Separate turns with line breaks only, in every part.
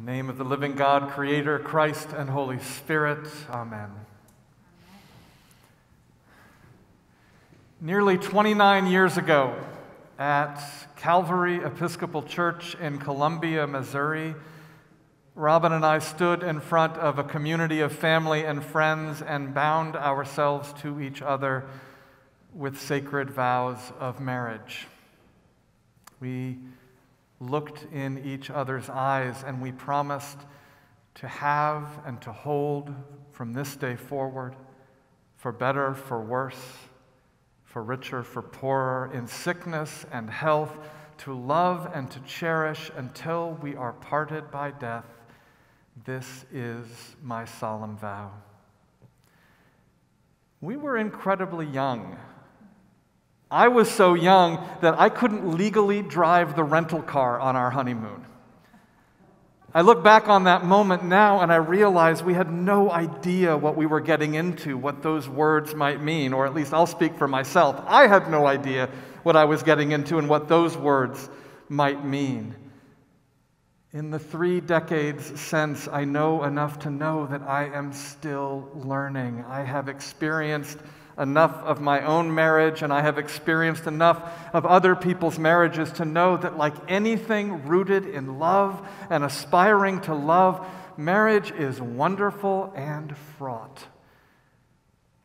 In the name of the living God, Creator, Christ, and Holy Spirit, Amen. Nearly 29 years ago, at Calvary Episcopal Church in Columbia, Missouri, Robin and I stood in front of a community of family and friends and bound ourselves to each other with sacred vows of marriage. We looked in each other's eyes and we promised to have and to hold from this day forward, for better, for worse, for richer, for poorer, in sickness and health, to love and to cherish until we are parted by death. This is my solemn vow. We were incredibly young. I was so young that I couldn't legally drive the rental car on our honeymoon. I look back on that moment now and I realize we had no idea what we were getting into, what those words might mean, or at least I'll speak for myself. I had no idea what I was getting into and what those words might mean. In the 3 decades since, I know enough to know that I am still learning. I have experienced enough of my own marriage, and I have experienced enough of other people's marriages to know that, like anything rooted in love and aspiring to love, marriage is wonderful and fraught.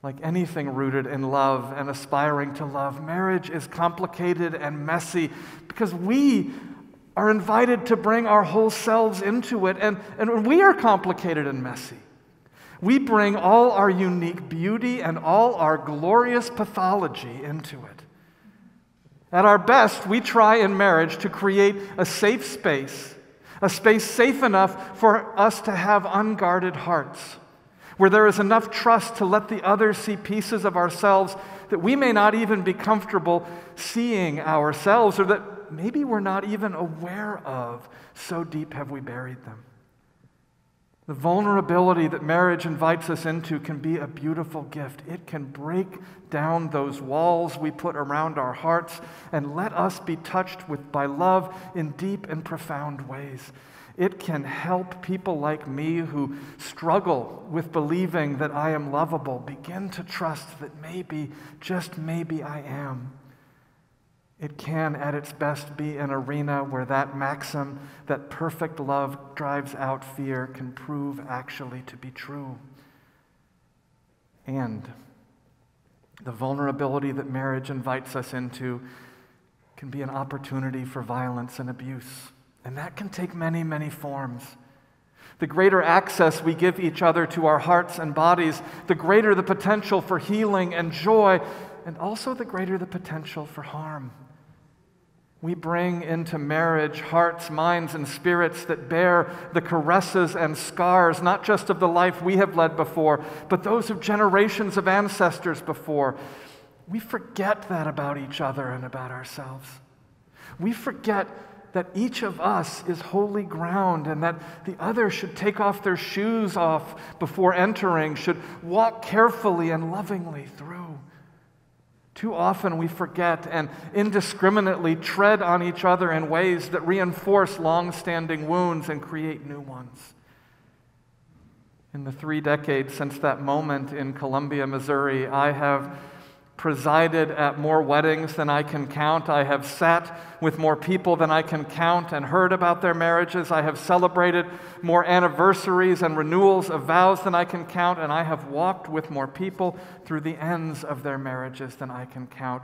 Like anything rooted in love and aspiring to love, marriage is complicated and messy because we are invited to bring our whole selves into it, and we are complicated and messy. We bring all our unique beauty and all our glorious pathology into it. At our best, we try in marriage to create a safe space, a space safe enough for us to have unguarded hearts, where there is enough trust to let the other see pieces of ourselves that we may not even be comfortable seeing ourselves, or that maybe we're not even aware of, so deep have we buried them. The vulnerability that marriage invites us into can be a beautiful gift. It can break down those walls we put around our hearts and let us be touched by love in deep and profound ways. It can help people like me who struggle with believing that I am lovable begin to trust that maybe, just maybe I am. It can, at its best, be an arena where that maxim, that perfect love drives out fear, can prove actually to be true. And the vulnerability that marriage invites us into can be an opportunity for violence and abuse. And that can take many, many forms. The greater access we give each other to our hearts and bodies, the greater the potential for healing and joy, and also the greater the potential for harm. We bring into marriage hearts, minds, and spirits that bear the caresses and scars, not just of the life we have led before, but those of generations of ancestors before. We forget that about each other and about ourselves. We forget that each of us is holy ground and that the other should take off their shoes before entering, should walk carefully and lovingly through. Too often we forget and indiscriminately tread on each other in ways that reinforce long-standing wounds and create new ones. In the 3 decades since that moment in Columbia, Missouri, I have presided at more weddings than I can count. I have sat with more people than I can count and heard about their marriages. I have celebrated more anniversaries and renewals of vows than I can count, and I have walked with more people through the ends of their marriages than I can count.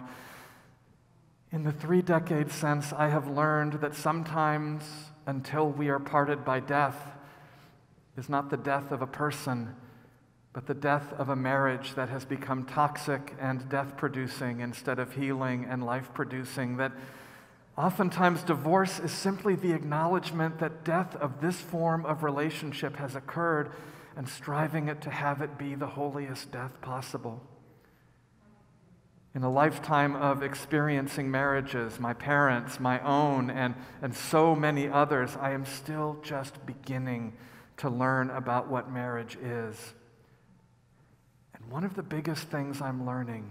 In the 3 decades since, I have learned that sometimes, until we are parted by death, is not the death of a person, but the death of a marriage that has become toxic and death-producing instead of healing and life-producing, that oftentimes divorce is simply the acknowledgement that death of this form of relationship has occurred and striving to have it be the holiest death possible. In a lifetime of experiencing marriages, my parents, my own, and so many others, I am still just beginning to learn about what marriage is. One of the biggest things I'm learning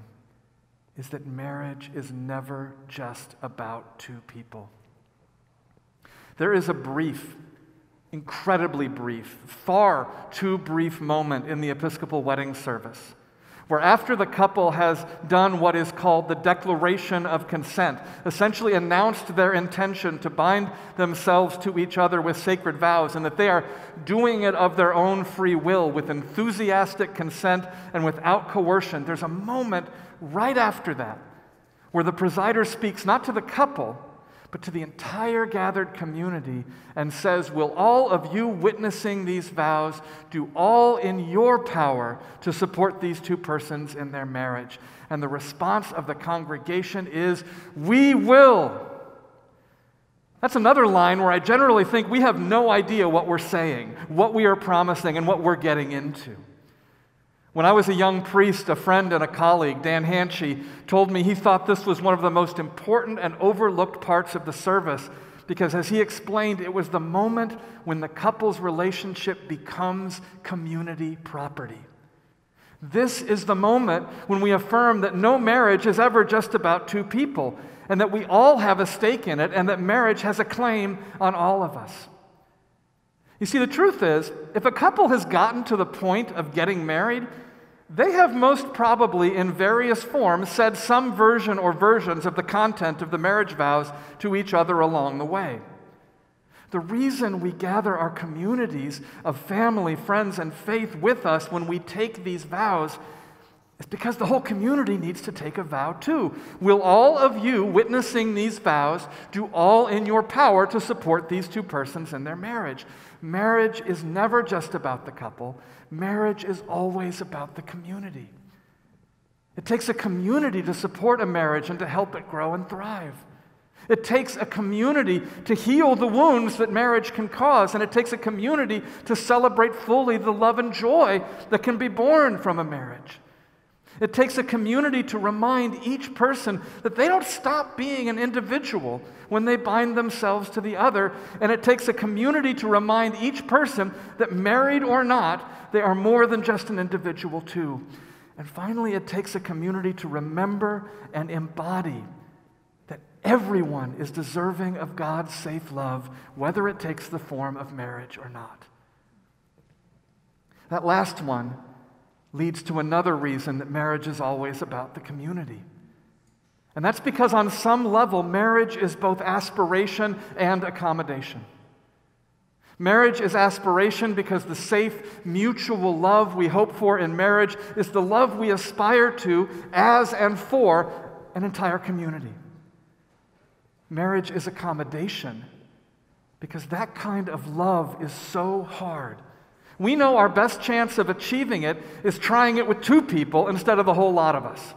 is that marriage is never just about two people. There is a brief incredibly brief, far too brief moment in the Episcopal wedding service, where after the couple has done what is called the declaration of consent, essentially announced their intention to bind themselves to each other with sacred vows, and that they are doing it of their own free will, with enthusiastic consent and without coercion, there's a moment right after that where the presider speaks not to the couple, but to the entire gathered community and says, "Will all of you witnessing these vows do all in your power to support these two persons in their marriage?" And the response of the congregation is, "We will." That's another line where I generally think we have no idea what we're saying, what we are promising, and what we're getting into. When I was a young priest, a friend and a colleague, Dan Hanchy, told me he thought this was one of the most important and overlooked parts of the service because, as he explained, it was the moment when the couple's relationship becomes community property. This is the moment when we affirm that no marriage is ever just about two people, and that we all have a stake in it, and that marriage has a claim on all of us. You see, the truth is, if a couple has gotten to the point of getting married, they have most probably, in various forms, said some version or versions of the content of the marriage vows to each other along the way. The reason we gather our communities of family, friends, and faith with us when we take these vows is because the whole community needs to take a vow too. Will all of you witnessing these vows do all in your power to support these two persons in their marriage? Marriage is never just about the couple. Marriage is always about the community. It takes a community to support a marriage and to help it grow and thrive. It takes a community to heal the wounds that marriage can cause, and it takes a community to celebrate fully the love and joy that can be born from a marriage. It takes a community to remind each person that they don't stop being an individual when they bind themselves to the other. And it takes a community to remind each person that, married or not, they are more than just an individual too. And finally, it takes a community to remember and embody that everyone is deserving of God's safe love, whether it takes the form of marriage or not. That last one leads to another reason that marriage is always about the community. And that's because on some level, marriage is both aspiration and accommodation. Marriage is aspiration because the safe, mutual love we hope for in marriage is the love we aspire to as and for an entire community. Marriage is accommodation because that kind of love is so hard. We know our best chance of achieving it is trying it with two people instead of the whole lot of us.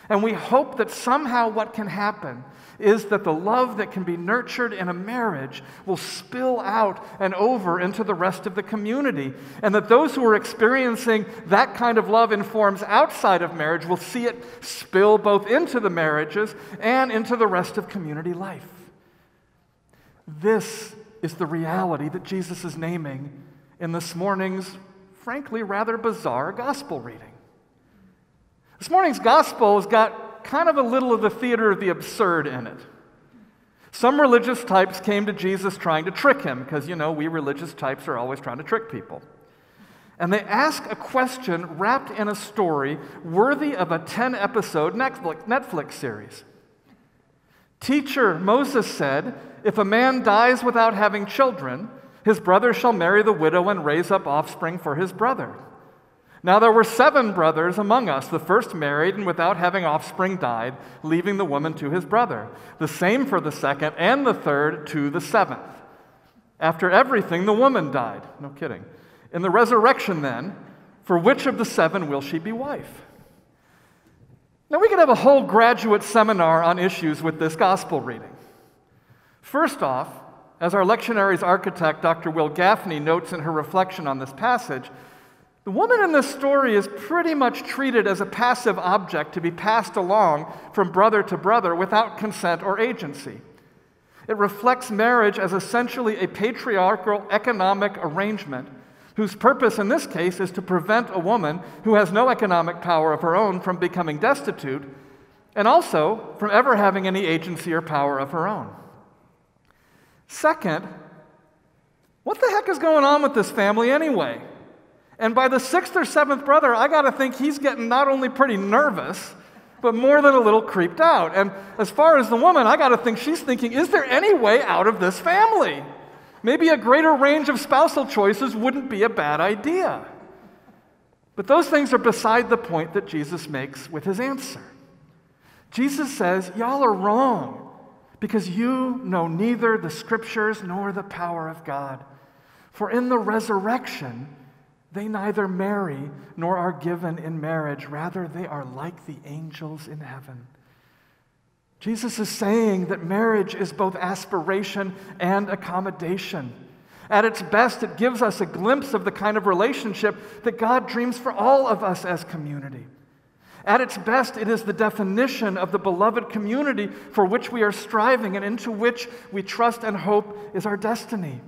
And we hope that somehow what can happen is that the love that can be nurtured in a marriage will spill out and over into the rest of the community. And that those who are experiencing that kind of love in forms outside of marriage will see it spill both into the marriages and into the rest of community life. This is the reality that Jesus is naming in this morning's, frankly, rather bizarre gospel reading. This morning's gospel has got kind of a little of the theater of the absurd in it. Some religious types came to Jesus trying to trick him, because, we religious types are always trying to trick people. And they ask a question wrapped in a story worthy of a 10-episode Netflix series. "Teacher, Moses said, if a man dies without having children, his brother shall marry the widow and raise up offspring for his brother. Now there were 7 brothers among us. The first married and without having offspring died, leaving the woman to his brother. The same for the second and the third to the 7th. After everything, the woman died." No kidding. "In the resurrection then, for which of the 7 will she be wife?" Now we could have a whole graduate seminar on issues with this gospel reading. First off, as our lectionary's architect, Dr. Will Gaffney, notes in her reflection on this passage, the woman in this story is pretty much treated as a passive object to be passed along from brother to brother without consent or agency. It reflects marriage as essentially a patriarchal economic arrangement whose purpose in this case is to prevent a woman who has no economic power of her own from becoming destitute, and also from ever having any agency or power of her own. Second, what the heck is going on with this family anyway? And by the sixth or seventh brother, I got to think he's getting not only pretty nervous, but more than a little creeped out. And as far as the woman, I got to think she's thinking, is there any way out of this family? Maybe a greater range of spousal choices wouldn't be a bad idea. But those things are beside the point that Jesus makes with his answer. Jesus says, y'all are wrong because you know neither the Scriptures nor the power of God. For in the resurrection, they neither marry nor are given in marriage. Rather, they are like the angels in heaven. Jesus is saying that marriage is both aspiration and accommodation. At its best, it gives us a glimpse of the kind of relationship that God dreams for all of us as community. At its best, it is the definition of the beloved community for which we are striving and into which we trust and hope is our destiny.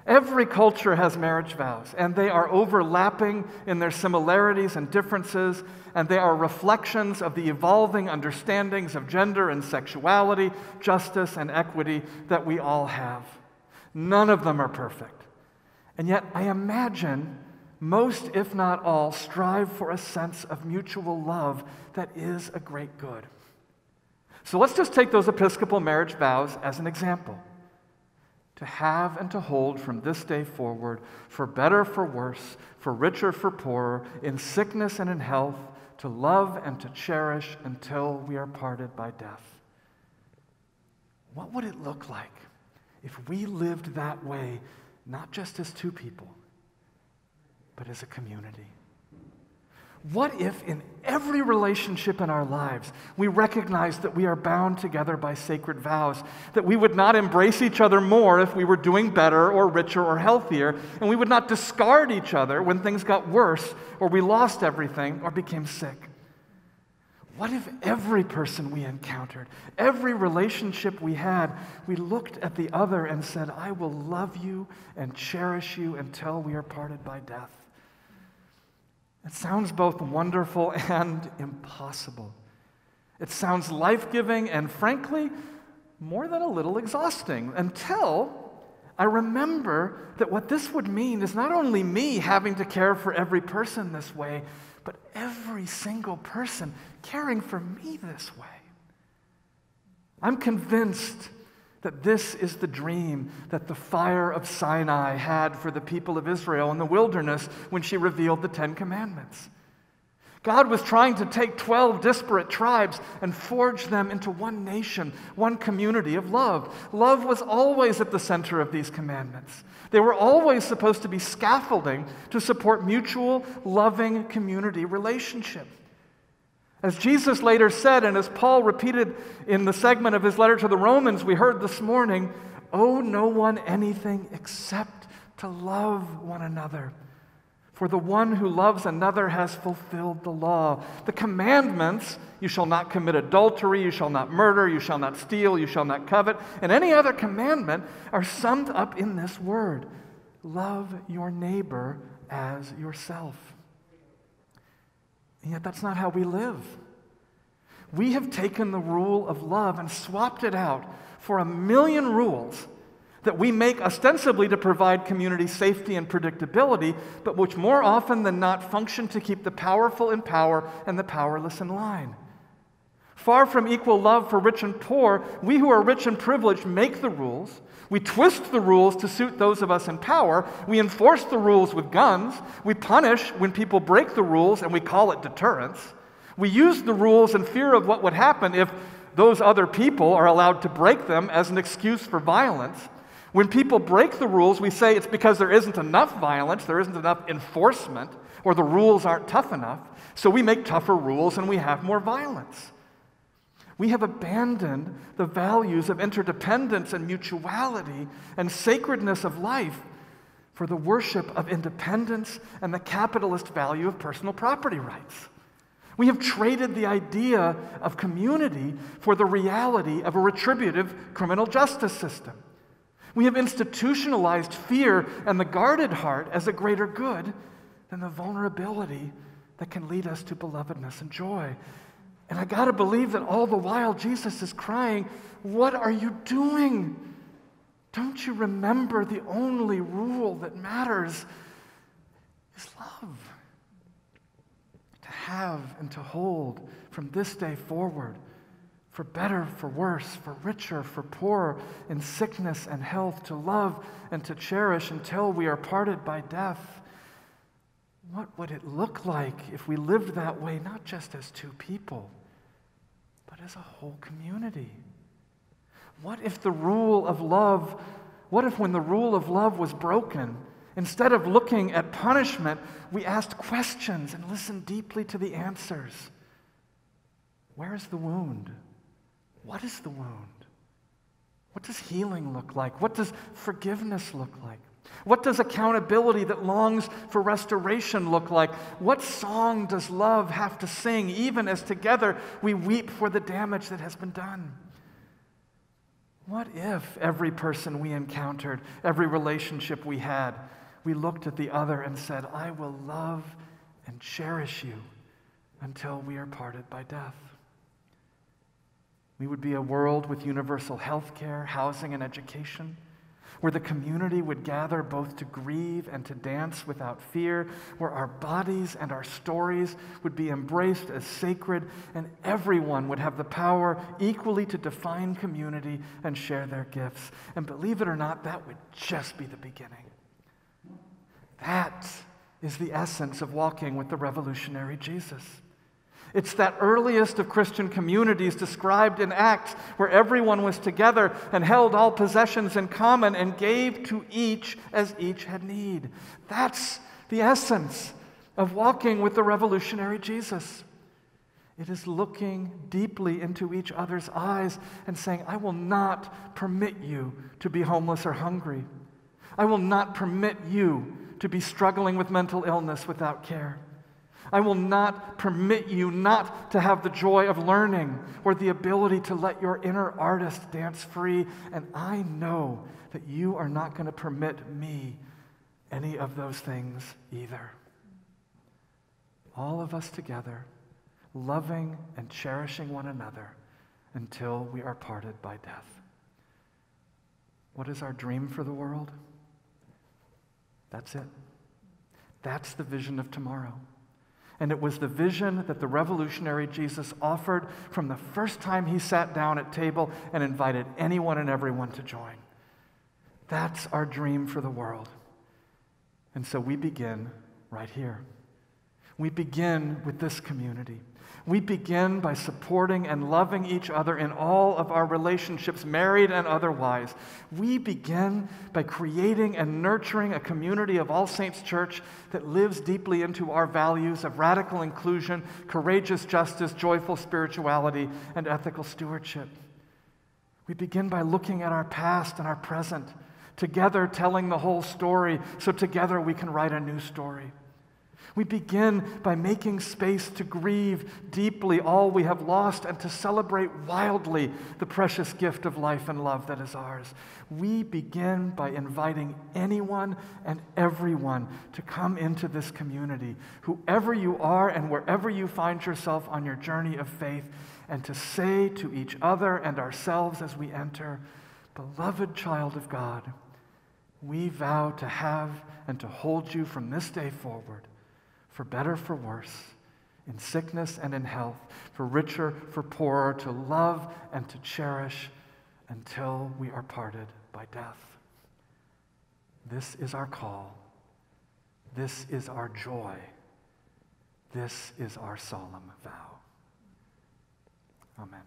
Every culture has marriage vows, and they are overlapping in their similarities and differences, and they are reflections of the evolving understandings of gender and sexuality, justice and equity that we all have. None of them are perfect. And yet, I imagine most, if not all, strive for a sense of mutual love that is a great good. So let's just take those Episcopal marriage vows as an example. To have and to hold from this day forward, for better, for worse, for richer, for poorer, in sickness and in health, to love and to cherish until we are parted by death. What would it look like if we lived that way, not just as two people, but as a community? What if in every relationship in our lives we recognize that we are bound together by sacred vows, that we would not embrace each other more if we were doing better or richer or healthier, and we would not discard each other when things got worse or we lost everything or became sick? What if every person we encountered, every relationship we had, we looked at the other and said, I will love you and cherish you until we are parted by death? It sounds both wonderful and impossible. It sounds life-giving and, frankly, more than a little exhausting, until I remember that what this would mean is not only me having to care for every person this way, but every single person caring for me this way. I'm convinced that this is the dream that the fire of Sinai had for the people of Israel in the wilderness when she revealed the Ten Commandments. God was trying to take 12 disparate tribes and forge them into one nation, one community of love. Love was always at the center of these commandments. They were always supposed to be scaffolding to support mutual, loving community relationship. As Jesus later said, and as Paul repeated in the segment of his letter to the Romans we heard this morning, owe no one anything except to love one another. For the one who loves another has fulfilled the law. The commandments, you shall not commit adultery, you shall not murder, you shall not steal, you shall not covet, and any other commandment are summed up in this word: love your neighbor as yourself. And yet that's not how we live. We have taken the rule of love and swapped it out for a million rules that we make ostensibly to provide community safety and predictability, but which more often than not function to keep the powerful in power and the powerless in line. Far from equal love for rich and poor, we who are rich and privileged make the rules. We twist the rules to suit those of us in power. We enforce the rules with guns. We punish when people break the rules, and we call it deterrence. We use the rules in fear of what would happen if those other people are allowed to break them as an excuse for violence. When people break the rules, we say it's because there isn't enough violence, there isn't enough enforcement, or the rules aren't tough enough, so we make tougher rules and we have more violence. We have abandoned the values of interdependence and mutuality and sacredness of life for the worship of independence and the capitalist value of personal property rights. We have traded the idea of community for the reality of a retributive criminal justice system. We have institutionalized fear and the guarded heart as a greater good than the vulnerability that can lead us to belovedness and joy. And I got to believe that all the while Jesus is crying, what are you doing? Don't you remember the only rule that matters is love? To have and to hold from this day forward, for better, for worse, for richer, for poorer, in sickness and health, to love and to cherish until we are parted by death. What would it look like if we lived that way, not just as two people, but as a whole community? What if when the rule of love was broken, instead of looking at punishment, we asked questions and listened deeply to the answers? Where is the wound? What is the wound? What does healing look like? What does forgiveness look like? What does accountability that longs for restoration look like? What song does love have to sing, even as together we weep for the damage that has been done? What if every person we encountered, every relationship we had, we looked at the other and said, I will love and cherish you until we are parted by death? We would be a world with universal health care, housing, and education, where the community would gather both to grieve and to dance without fear, where our bodies and our stories would be embraced as sacred, and everyone would have the power equally to define community and share their gifts. And believe it or not, that would just be the beginning. That is the essence of walking with the revolutionary Jesus. It's that earliest of Christian communities described in Acts, where everyone was together and held all possessions in common and gave to each as each had need. That's the essence of walking with the revolutionary Jesus. It is looking deeply into each other's eyes and saying, I will not permit you to be homeless or hungry. I will not permit you to be struggling with mental illness without care. I will not permit you not to have the joy of learning or the ability to let your inner artist dance free. And I know that you are not going to permit me any of those things either. All of us together, loving and cherishing one another until we are parted by death. What is our dream for the world? That's it. That's the vision of tomorrow. And it was the vision that the revolutionary Jesus offered from the first time he sat down at table and invited anyone and everyone to join. That's our dream for the world. And so we begin right here. We begin with this community. We begin by supporting and loving each other in all of our relationships, married and otherwise. We begin by creating and nurturing a community of All Saints Church that lives deeply into our values of radical inclusion, courageous justice, joyful spirituality, and ethical stewardship. We begin by looking at our past and our present, together telling the whole story, so together we can write a new story. We begin by making space to grieve deeply all we have lost and to celebrate wildly the precious gift of life and love that is ours. We begin by inviting anyone and everyone to come into this community, whoever you are and wherever you find yourself on your journey of faith, and to say to each other and ourselves as we enter, beloved child of God, we vow to have and to hold you from this day forward, for better, for worse, in sickness and in health, for richer, for poorer, to love and to cherish until we are parted by death. This is our call. This is our joy. This is our solemn vow. Amen.